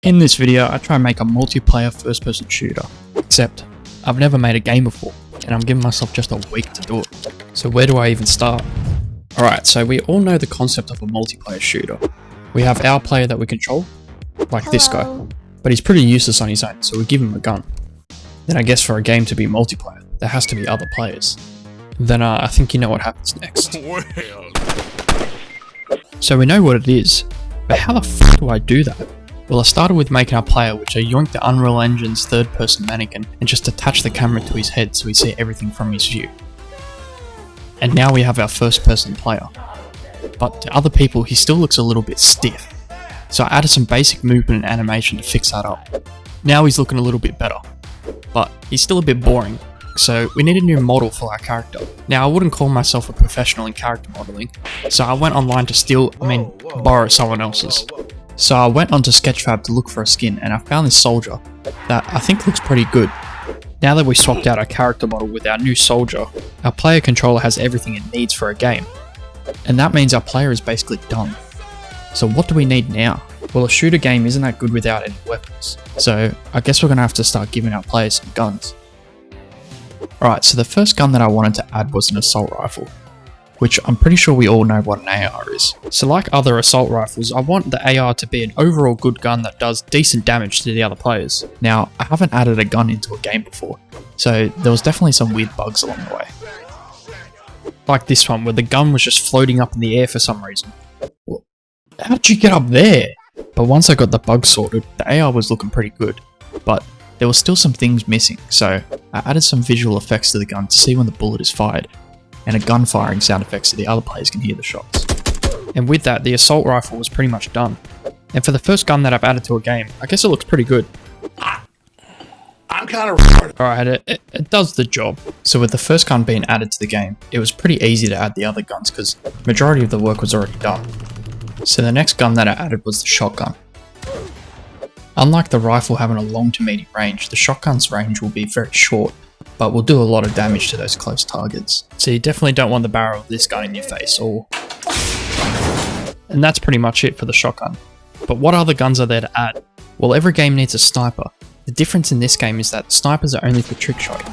In this video, I try and make a multiplayer first-person shooter, except I've never made a game before, and I'm giving myself just a week to do it. So where do I even start? Alright, so we all know the concept of a multiplayer shooter. We have our player that we control, like this guy, but he's pretty useless on his own, so we give him a gun. Then I guess for a game to be multiplayer, there has to be other players. Then I think you know what happens next. So we know what it is, but how the fuck do I do that? Well, I started with making our player, which I yoinked the Unreal Engine's third-person mannequin and just attached the camera to his head so we see everything from his view. And now we have our first-person player. But to other people, he still looks a little bit stiff. So I added some basic movement and animation to fix that up. Now he's looking a little bit better. But he's still a bit boring, so we need a new model for our character. Now, I wouldn't call myself a professional in character modeling, so I went online to borrow someone else's. So I went onto Sketchfab to look for a skin, and I found this soldier that I think looks pretty good. Now that we swapped out our character model with our new soldier, our player controller has everything it needs for a game. And that means our player is basically done. So what do we need now? Well, a shooter game isn't that good without any weapons, so I guess we're going to have to start giving our players some guns. Alright, so the first gun that I wanted to add was an assault rifle, which I'm pretty sure we all know what an AR is. So like other assault rifles, I want the AR to be an overall good gun that does decent damage to the other players. Now, I haven't added a gun into a game before, so there was definitely some weird bugs along the way. Like this one, where the gun was just floating up in the air for some reason. Well, how did you get up there? But once I got the bug sorted, the AR was looking pretty good, but there were still some things missing, so I added some visual effects to the gun to see when the bullet is fired, and a gun firing sound effect so the other players can hear the shots. And with that, the assault rifle was pretty much done. And for the first gun that I've added to a game, I guess it looks pretty good. I'm kind of retarded. Alright, it does the job. So with the first gun being added to the game, it was pretty easy to add the other guns because the majority of the work was already done. So the next gun that I added was the shotgun. Unlike the rifle having a long to medium range, the shotgun's range will be very short, but will do a lot of damage to those close targets. So you definitely don't want the barrel of this gun in your face, or... And that's pretty much it for the shotgun. But what other guns are there to add? Well, every game needs a sniper. The difference in this game is that the snipers are only for trick shotting,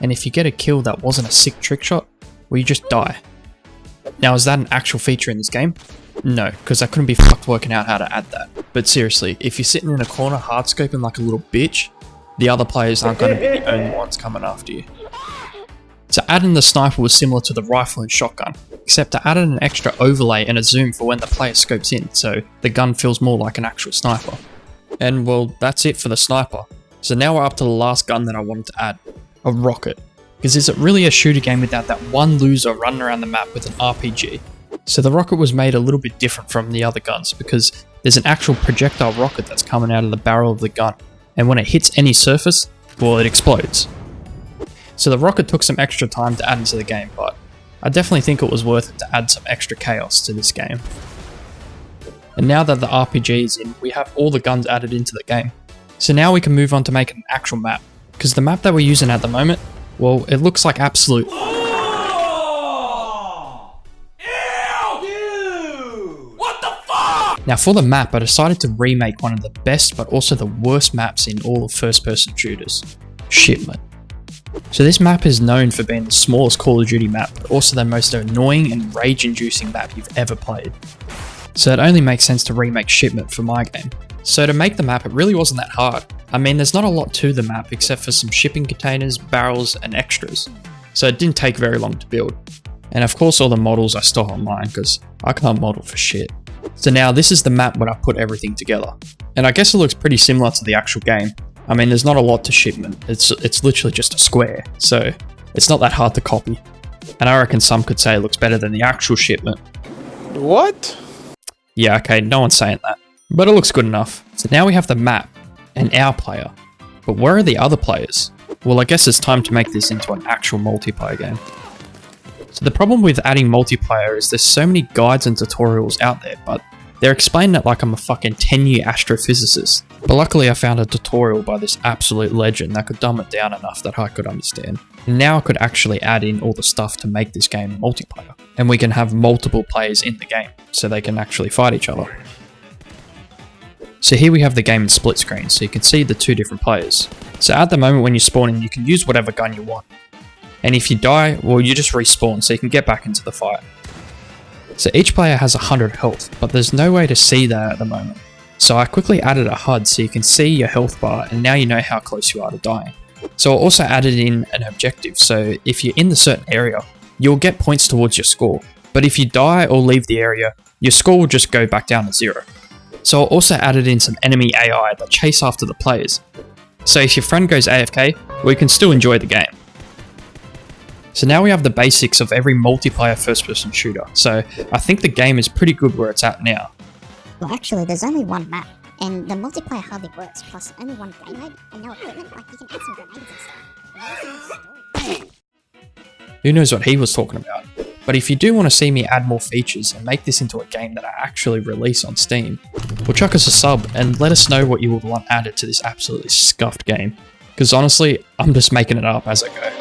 and if you get a kill that wasn't a sick trick shot, well, you just die. Now, is that an actual feature in this game? No, because I couldn't be fucked working out how to add that. But seriously, if you're sitting in a corner hardscoping like a little bitch, the other players aren't going to be the only ones coming after you. So adding the sniper was similar to the rifle and shotgun, except I added an extra overlay and a zoom for when the player scopes in, so the gun feels more like an actual sniper. And well, that's it for the sniper. So now we're up to the last gun that I wanted to add, a rocket. Because is it really a shooter game without that one loser running around the map with an RPG? So the rocket was made a little bit different from the other guns because there's an actual projectile rocket that's coming out of the barrel of the gun, and when it hits any surface, well, it explodes. So the rocket took some extra time to add into the game, but I definitely think it was worth it to add some extra chaos to this game. And now that the RPG is in, we have all the guns added into the game. So now we can move on to making an actual map, because the map that we're using at the moment, well, it looks like absolute... Now for the map, I decided to remake one of the best but also the worst maps in all of first-person shooters, Shipment. So this map is known for being the smallest Call of Duty map, but also the most annoying and rage-inducing map you've ever played. So it only makes sense to remake Shipment for my game. So to make the map, it really wasn't that hard. I mean, there's not a lot to the map except for some shipping containers, barrels, and extras. So it didn't take very long to build. And of course all the models I stole online because I can't model for shit. So now this is the map when I put everything together. And I guess it looks pretty similar to the actual game. I mean, there's not a lot to Shipment. It's literally just a square. So it's not that hard to copy. And I reckon some could say it looks better than the actual Shipment. What? Yeah, okay, no one's saying that. But it looks good enough. So now we have the map and our player. But where are the other players? Well, I guess it's time to make this into an actual multiplayer game. So the problem with adding multiplayer is there's so many guides and tutorials out there, but they're explaining it like I'm a fucking 10-year astrophysicist. But luckily I found a tutorial by this absolute legend that could dumb it down enough that I could understand. And now I could actually add in all the stuff to make this game multiplayer. And we can have multiple players in the game, so they can actually fight each other. So here we have the game in split screen, so you can see the two different players. So at the moment when you spawn in, you can use whatever gun you want. And if you die, well, you just respawn so you can get back into the fight. So each player has 100 health, but there's no way to see that at the moment. So I quickly added a HUD so you can see your health bar, and now you know how close you are to dying. So I also added in an objective, so if you're in the certain area, you'll get points towards your score. But if you die or leave the area, your score will just go back down to 0. So I also added in some enemy AI that chase after the players. So if your friend goes AFK, we can still enjoy the game. So now we have the basics of every multiplayer first-person shooter, so I think the game is pretty good where it's at now. Well, actually, there's only one map, and the multiplayer hardly works, plus only one game mode and no equipment. Like, you can add some grenades and stuff. Who knows what he was talking about? But if you do want to see me add more features and make this into a game that I actually release on Steam, well, chuck us a sub and let us know what you would want added to this absolutely scuffed game. Because honestly, I'm just making it up as I go.